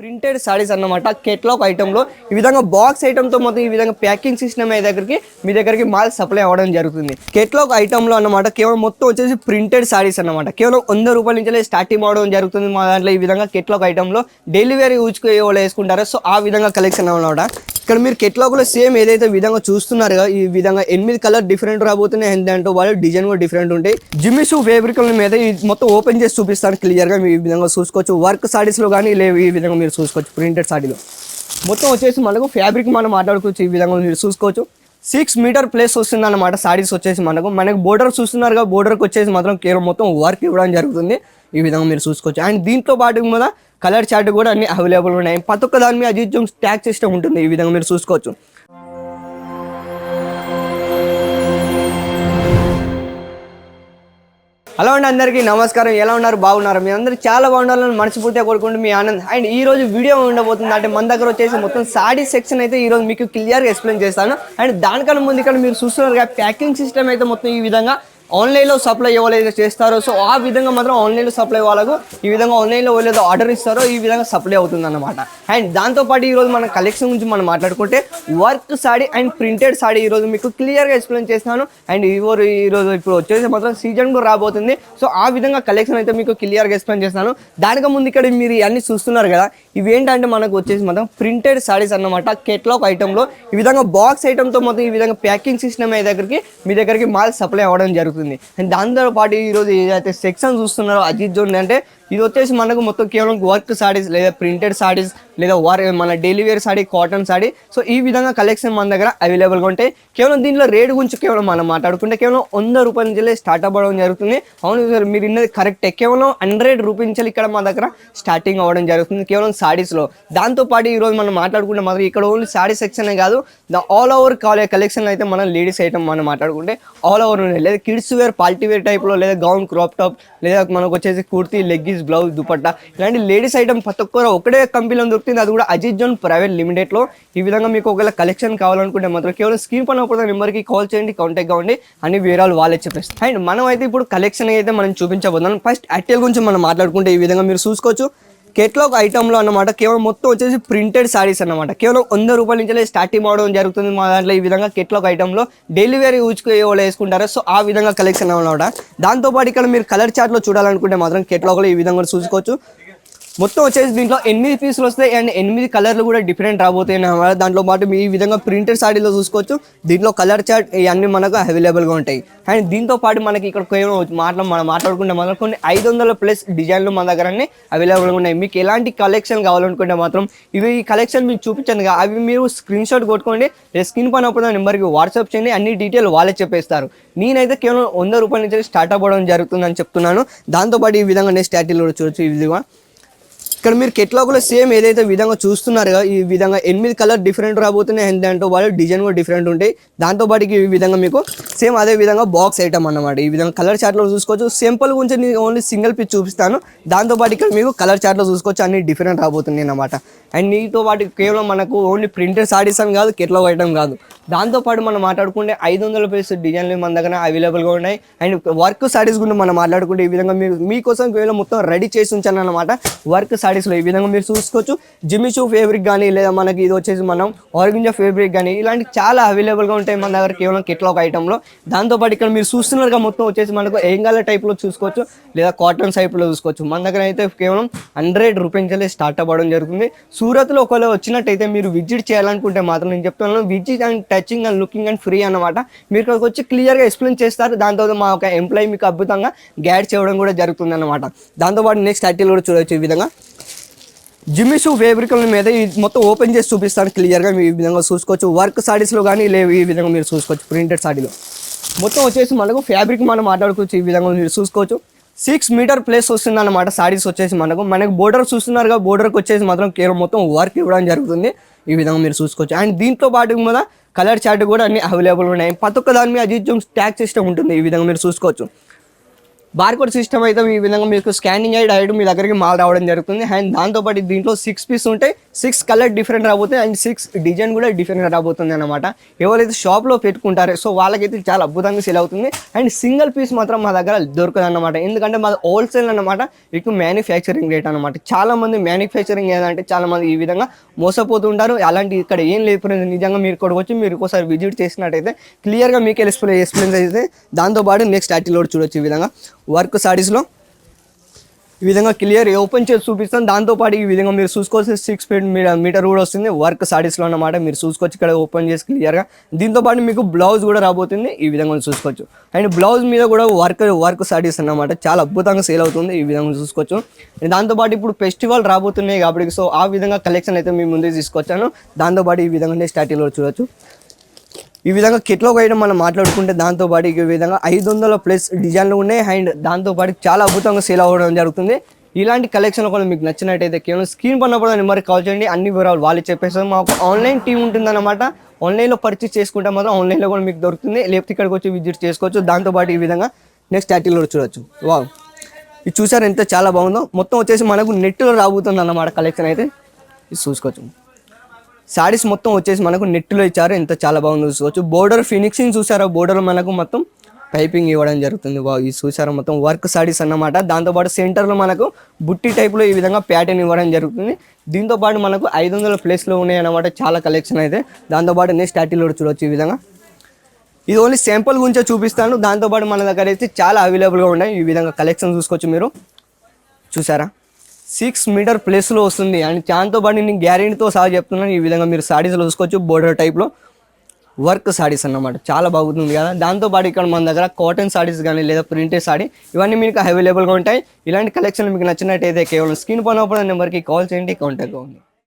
Printed saris అన్నమాట catalogue ఐటెంలో ఈ విధంగా బాక్స్ ఐటెంతో మొత్తం ఈ విధంగా ప్యాకింగ్ సిస్టమ్ మీ దగ్గరికి మాల్ సప్లై అవ్వడం జరుగుతుంది. కేటలాగ్ ఐటెంలో అన్నమాట కేవలం మొత్తం వచ్చేసి ప్రింటెడ్ సారీస్ అన్నమాట. కేవలం ₹100 నుంచి స్టార్టింగ్ అవడం జరుగుతుంది మా దాంట్లో. ఈ విధంగా కేటలాగ్ ఐటెంలో డైలీ వేర్ యూజ్కి ఎవరు వేసుకుంటారో సో ఆ విధంగా కలెక్షన్ అన్నమాట. ఇక్కడ మీరు కేటలాగ్లో సేమ్ ఏదైతే విధంగా చూస్తున్నారో ఈ విధంగా 8 కలర్ డిఫరెంట్ రాబోతున్నాయి. ఏంటంటే వాళ్ళు డిజైన్ కూడా డిఫరెంట్ ఉంటాయి. జిమ్మిషూ ఫేబ్రిక్ మీద మొత్తం ఓపెన్ చేసి చూపిస్తాను క్లియర్గా. మీ ఈ విధంగా చూసుకోవచ్చు. వర్క్ సారీస్లో కానీ లేవు ఈ విధంగా మీరు చూసుకోవచ్చు. ప్రింటెడ్ సారీలో మొత్తం వచ్చేసి మనకు ఫ్యాబ్రిక్ మనం మాట్లాడుకోవచ్చు. ఈ విధంగా మీరు చూసుకోవచ్చు. 6 మీటర్ ప్లేస్ వస్తుంది అన్నమాట. సారీస్ వచ్చేసి మనకు బోర్డర్ చూస్తున్నారు. బోర్డర్కి వచ్చేసి మాత్రం కేవలం మొత్తం వర్క్ ఇవ్వడం జరుగుతుంది. ఈ విధంగా మీరు చూసుకోవచ్చు. అండ్ దీంతో పాటు మీద కలర్ చార్ట్ కూడా అన్ని అవైలబుల్ ఉన్నాయి. ప్రతి ఒక్క దాని మీద అజిత్ జూమ్ ట్యాగ్ సిస్టమ్ ఉంటుంది. ఈ విధంగా మీరు చూసుకోవచ్చు. హలో అండి, అందరికీ నమస్కారం. ఎలా ఉన్నారు? బాగున్నారు? మీ అందరూ చాలా బాగుండాలని మనస్ఫూర్తిగా కోరుకుంటూ మీ ఆనంద్. అండ్ ఈ రోజు వీడియో ఉండబోతుంది అంటే మన దగ్గర వచ్చేసి మొత్తం సాడీ సెక్షన్ అయితే ఈ రోజు మీకు క్లియర్గా ఎక్స్ప్లెయిన్ చేస్తాను. అండ్ దానికన్నా ముందు ఇక్కడ మీరు చూస్తున్నారు ప్యాకింగ్ సిస్టమ్ అయితే మొత్తం ఈ విధంగా ఆన్లైన్లో సప్లై ఎవరైతే చేస్తారో సో ఆ విధంగా మాత్రం ఆన్లైన్లో సప్లై వాళ్ళకు ఈ విధంగా ఆన్లైన్లో ఎవరైతే ఆర్డర్ ఇస్తారో ఈ విధంగా సప్లై అవుతుంది అన్నమాట. అండ్ దాంతోపాటు ఈరోజు మన కలెక్షన్ గురించి మనం మాట్లాడుకుంటే work saree and printed saree ఈరోజు మీకు క్లియర్గా ఎక్స్ప్లెయిన్ చేస్తాను. అండ్ ఈరోజు ఇప్పుడు వచ్చేసి మాత్రం సీజన్ కూడా రాబోతుంది. సో ఆ విధంగా కలెక్షన్ అయితే మీకు క్లియర్గా ఎక్స్ప్లెయిన్ చేస్తాను. దానికి ముందు ఇక్కడ మీరు అన్ని చూస్తున్నారు కదా, ఇవి ఏంటంటే మనకు వచ్చేసి మాత్రం ప్రింటెడ్ సారీస్ అన్నమాట. కేటలాగ్ ఐటెంలో ఈ విధంగా బాక్స్ ఐటెంతో మొత్తం ఈ విధంగా ప్యాకింగ్ సిస్టమ్ మీ దగ్గరికి మాల్ సప్లై అవ్వడం జరుగుతుంది. అండ్ దాంతో పాటు ఈరోజు ఏదైతే సెక్షన్ చూస్తున్నారో అజిత్ జోన్ అంటే ఇది వచ్చేసి మనకు మొత్తం కేవలం వర్క్ సారీస్ లేదా ప్రింటెడ్ సారీస్ లేదా మన daily wear sari, cotton sari so ఈ విధంగా కలెక్షన్ మన దగ్గర అవైలబుల్గా ఉంటాయి. కేవలం దీంట్లో రేటు గురించి కేవలం మనం మాట్లాడుకుంటే కేవలం ₹100 నుంచి స్టార్ట్ అవ్వడం జరుగుతుంది. అవును సార్, మీరు ఇన్నది కరెక్టే. కేవలం ₹100 నుంచి ఇక్కడ మా దగ్గర స్టార్టింగ్ అవ్వడం జరుగుతుంది కేవలం సారీస్లో. దాంతోపాటు ఈరోజు మనం మాట్లాడుకుంటే మాత్రం ఇక్కడ ఓన్లీ సారీ సెక్షనే కాదు, ఆల్ ఓవర్ కలెక్షన్ అయితే మనం లేడీస్ ఐటమ్ మనం మాట్లాడుకుంటే ఆల్ ఓవర్ ఉన్నాయి. లేదా కిడ్స్ వేర్, పార్టీ వేర్ టైప్లో, లేదా గౌన్, క్రాప్ టాప్, లేదా మనకు వచ్చేసి కుర్తీ, లెగ్గిస్, బ్లౌజ్, దుపట్టా ఇలాంటి లేడీస్ ఐటమ్ ప్రతి ఒక్కరు ఒకటే కంపెనీలో దొరుకుతుంది. అది కూడా అజిత్ జోన్ ప్రైవేట్ లిమిటెడ్లో. ఈ విధంగా మీకు ఒకవేళ కలెక్షన్ కావాలనుకుంటే మాత్రం కేవలం స్క్రీన్ పైన ఒక నెంబర్కి కాల్ చేయండి, కాంటాక్ట్ కావండి, అన్ని వివరాలు వాళ్ళే చెప్పేస్తారు. అండ్ మనం అయితే ఇప్పుడు కలెక్షన్ అయితే మనం చూపించబోతున్నాం. ఫస్ట్ అటెల్ గురించి మనం మాట్లాడుకుంటే ఈ విధంగా మీరు చూసుకోవచ్చు. కేటలాగ్ ఐటెంలో అన్నమాట కేవలం మొత్తం వచ్చేసి ప్రింటెడ్ సారీస్ అన్నమాట. కేవలం ₹100 నుంచి స్టార్టింగ్ అవడం జరుగుతుంది మా దాంట్లో. ఈ విధంగా కేటలాగ్ ఐటెంలో డైలీ వేర్ యూజ్కి ఎవరు వేసుకుంటారో సో ఆ విధంగా కలెక్షన్ అన్నమాట. దాంతోపాటు ఇక్కడ మీరు కలర్ చార్ట్లో చూడాలనుకుంటే మాత్రం కేటలాగ్లో ఈ విధంగా చూసుకోవచ్చు. మొత్తం వచ్చేసి దీంట్లో 8 పీసులు వస్తాయి. అండ్ 8 కలర్లు కూడా డిఫరెంట్ రాబోతాయి అన్నమాట. దాంట్లో పాటు మీ ఈ విధంగా ప్రింటెడ్ సారీలో చూసుకోవచ్చు. దీంట్లో కలర్ చార్ట్ ఇవన్నీ మనకు అవైలబుల్గా ఉంటాయి. అండ్ దీంతో పాటు మనకి ఇక్కడ కేవలం మనం మాట్లాడుకుంటే మాత్రం కొన్ని 500+ డిజైన్లు మన దగ్గర అన్ని అవైలబుల్గా ఉన్నాయి. మీకు ఎలాంటి కలెక్షన్ కావాలనుకుంటే మాత్రం ఈ కలెక్షన్ మీకు చూపించాను కదా, అవి మీరు స్క్రీన్ షాట్ కొట్టుకోండి, స్క్రీన్ పైన ఒక నెంబర్కి వాట్సాప్ చేయండి, అన్ని డీటెయిల్ వాళ్ళే చెప్పేస్తారు. నేనైతే కేవలం ₹100 నుంచి స్టార్ట్ అవ్వడం జరుగుతుందని చెప్తున్నాను. దాంతోపాటు ఈ విధంగా నెక్స్ట్ స్టార్టింగ్ కూడా చూడొచ్చు. ఈ విధంగా ఇక్కడ మీరు కేటలాగ్లో సేమ్ ఏదైతే విధంగా చూస్తున్నారో ఈ విధంగా 8 కలర్ డిఫరెంట్ రాబోతున్నాయి. ఏంటంటే వాళ్ళు డిజైన్ కూడా డిఫరెంట్ ఉంటాయి. దాంతోపాటు ఈ విధంగా మీకు సేమ్ అదే విధంగా బాక్స్ ఐటమ్ అన్నమాట. ఈ విధంగా కలర్ చార్ట్లో చూసుకోవచ్చు. సింపుల్ గురించి నేను ఓన్లీ సింగిల్ పీస్ చూపిస్తాను. దాంతోపాటు ఇక్కడ మీకు కలర్ చార్ట్లో చూసుకోవచ్చు, అన్ని డిఫరెంట్ రాబోతున్నాయి అన్నమాట. అండ్ దీంతో పాటు కేవలం మనకు ఓన్లీ ప్రింటెడ్ సారీస్ అని కాదు, కేటలాగ్ ఐటమ్ కాదు. దాంతోపాటు మనం మాట్లాడుకుంటే 500+ డిజైన్లు మన దగ్గర అవైలబుల్గా ఉన్నాయి. అండ్ వర్క్ సారీస్ గురించి మనం మాట్లాడుకుంటే ఈ విధంగా మీకోసం కేవలం మొత్తం రెడీ చేసి ఉంచాను అన్నమాట. వర్క్ సారీస్లో ఈ విధంగా మీరు చూసుకోవచ్చు. జిమ్మిషూ ఫేబ్రిక్ కానీ, లేదా మనకి ఇది వచ్చేసి మనం ఆర్గంజా ఫేబ్రిక్ కానీ ఇలాంటి చాలా అవైలబుల్గా ఉంటాయి మన దగ్గర కేవలం కేటలాగ్ ఐటెంలో. దాంతోపాటు ఇక్కడ మీరు చూస్తున్నారుగా మొత్తం వచ్చేసి మనకు ఏంగాల టైప్లో చూసుకోవచ్చు, లేదా కాటన్ టైప్లో చూసుకోవచ్చు. మన దగ్గర అయితే కేవలం ₹100 నుంచి స్టార్ట్ అవ్వడం జరుగుతుంది. సూరత్లో ఒకవేళ వచ్చినట్టయితే మీరు విజిట్ చేయాలనుకుంటే మాత్రం నేను చెప్తున్నాను, visit and touching and looking and free అన్నమాట. మీరు ఇక్కడికి వచ్చి క్లియర్గా ఎక్స్ప్లెయిన్ చేస్తారు. దాంతో మా ఒక ఎంప్లాయీ మీకు అద్భుతంగా గైడ్ చేయడం కూడా జరుగుతుంది అన్నమాట. దాంతోపాటు నెక్స్ట్ టైటిల్ కూడా చూడవచ్చు. ఈ విధంగా జిమ్మిషూ ఫేబ్రిక్ మీద మొత్తం ఓపెన్ చేసి చూపిస్తాను క్లియర్గా. మీ ఈ విధంగా చూసుకోవచ్చు. వర్క్ సారీస్లో కానీ లేవు ఈ విధంగా మీరు చూసుకోవచ్చు. ప్రింటెడ్ సారీలో మొత్తం వచ్చేసి మనకు ఫ్యాబ్రిక్ మనం మాట్లాడుకోవచ్చు. ఈ విధంగా మీరు చూసుకోవచ్చు. 6 మీటర్ ప్లేస్ వస్తుంది అన్నమాట. సారీస్ వచ్చేసి మనకు బోర్డర్ చూస్తున్నారుగా, బోర్డర్కి వచ్చేసి మాత్రం కేవలం మొత్తం వర్క్ ఇవ్వడం జరుగుతుంది. ఈ విధంగా మీరు చూసుకోవచ్చు. అండ్ దీంతో పాటు కూడా కలర్ చార్ట్ కూడా అన్ని అవైలబుల్ ఉన్నాయి. ప్రతి ఒక్క దాని మీద అజిత్ జూమ్ ట్యాగ్ సిస్టమ్ ఉంటుంది. ఈ విధంగా మీరు చూసుకోవచ్చు. బార్కోడ్ సిస్టమ్ అయితే ఈ విధంగా మీకు స్కానింగ్ అయ్యి డైరెక్ట్ మీ దగ్గరికి మాల్ రావడం జరుగుతుంది. అండ్ దాంతోపాటు దీంట్లో 6 పీస్ ఉంటాయి, 6 కలర్ డిఫరెంట్ రాబోతుంది అండ్ 6 డిజైన్ కూడా డిఫరెంట్ రాబోతుంది అనమాట. ఎవరైతే షాప్లో పెట్టుకుంటారో సో వాళ్ళకైతే చాలా అద్భుతంగా సేల్ అవుతుంది. అండ్ సింగిల్ పీస్ మాత్రం మా దగ్గర దొరకదు అనమాట, ఎందుకంటే మాది హోల్సేల్ అనమాట, మీకు మ్యానుఫ్యాక్చరింగ్ రేట్ అనమాట. చాలామంది మ్యానుఫ్యాక్చరింగ్ ఏదంటే చాలామంది ఈ విధంగా మోసపోతుంటారు. అలాంటి ఇక్కడ ఏం లేదు, నిజంగా మీరు ఇక్కడికి వచ్చి మీరు ఒకసారి విజిట్ చేసినట్టయితే క్లియర్గా మీకు ఎక్స్ప్లెయిన్ అయితే. దాంతోపాటు నెక్స్ట్ ఆర్టికల్ చూడొచ్చు ఈ విధంగా వర్క్ సారీస్లో ఈ విధంగా క్లియర్ ఓపెన్ చేసి చూపిస్తాను. దాంతోపాటు ఈ విధంగా మీరు చూసుకోవాల్సిన 6 ఫీట్ మీటర్ కూడా వస్తుంది వర్క్ సారీస్లో అన్నమాట. మీరు చూసుకోవచ్చు ఇక్కడ ఓపెన్ చేసి క్లియర్గా. దీంతోపాటు మీకు బ్లౌజ్ కూడా రాబోతుంది, ఈ విధంగా చూసుకోవచ్చు. అండ్ బ్లౌజ్ మీద కూడా వర్క్ సారీస్ అన్నమాట, చాలా అద్భుతంగా సేల్ అవుతుంది, ఈ విధంగా చూసుకోవచ్చు. దాంతోపాటు ఇప్పుడు ఫెస్టివల్ రాబోతున్నాయి కాబట్టి సో ఆ విధంగా కలెక్షన్ అయితే మీ ముందే తీసుకొచ్చాను. దాంతోపాటు ఈ విధంగా స్టార్టింగ్లో చూడొచ్చు. ఈ విధంగా కెట్లాగ్ ఐటమ్ మనం మాట్లాడుకుంటే దాంతోపాటు ఈ విధంగా 500+ డిజైన్లు ఉన్నాయి. అండ్ దాంతోపాటు చాలా అద్భుతంగా సేల్ అవ్వడం జరుగుతుంది. ఇలాంటి కలెక్షన్ కూడా మీకు నచ్చినట్టయితే కేవలం స్క్రీన్ పడినప్పుడు నెంబర్కి కాల్ చేయండి, అన్ని వివరాలు వాళ్ళు చెప్పేస్తారు. మాకు ఆన్లైన్ టీం ఉంటుందన్నమాట, ఆన్లైన్లో పర్చేస్ చేసుకుంటే మాత్రం ఆన్లైన్లో కూడా మీకు దొరుకుతుంది, లేకపోతే ఇక్కడికి వచ్చి విజిట్ చేసుకోవచ్చు. దాంతోపాటు ఈ విధంగా నెక్స్ట్ ఆర్టికల్ చూడొచ్చు. వావ్, ఇది చూసారు ఎంత చాలా బాగుందో. మొత్తం వచ్చేసి మనకు నెట్లో రాబోతుంది అన్నమాట కలెక్షన్ అయితే, ఇది చూసుకోవచ్చు. శారీస్ మొత్తం వచ్చేసి మనకు నెట్లో ఇచ్చారు, ఎంత చాలా బాగుంది చూసుకోవచ్చు. బోర్డర్ ఫినిషింగ్ చూసారా, బోర్డర్ మనకు మొత్తం పైపింగ్ ఇవ్వడం జరుగుతుంది. ఇది చూసారా మొత్తం వర్క్ శారీస్ అన్నమాట. దాంతోపాటు సెంటర్లో మనకు బుట్టి టైప్లో ఈ విధంగా ప్యాటర్న్ ఇవ్వడం జరుగుతుంది. దీంతోపాటు మనకు 500+ ఉన్నాయి అన్నమాట, చాలా కలెక్షన్ అయితే. దాంతోపాటు నెక్స్ట్ ఆర్టికల్ కూడా చూడవచ్చు ఈ విధంగా. ఇది ఓన్లీ శాంపుల్ గురించే చూపిస్తాను. దాంతోపాటు మన దగ్గర అయితే చాలా అవైలబుల్గా ఉన్నాయి, ఈ విధంగా కలెక్షన్ చూసుకోవచ్చు మీరు. చూసారా 6 మీటర్ ప్లేస్లో వస్తుంది. అండ్ దాంతోపాటు నేను గ్యారెంటీతో సహా చెప్తున్నాను, ఈ విధంగా మీరు సారీస్లో చూసుకోవచ్చు. బోర్డర్ టైప్లో వర్క్ సారీస్ అన్నమాట, చాలా బాగుంటుంది కదా. దాంతోపాటు ఇక్కడ మన దగ్గర కాటన్ సారీస్ కానీ లేదా ప్రింటెడ్ సారీ ఇవన్నీ మీకు అవైలబుల్గా ఉంటాయి. ఇలాంటి కలెక్షన్ మీకు నచ్చినట్టయితే కేవలం స్క్రీన్ పైన నెంబర్కి కాల్ చేయండి, కాంటాక్ట్ అవ్వండి.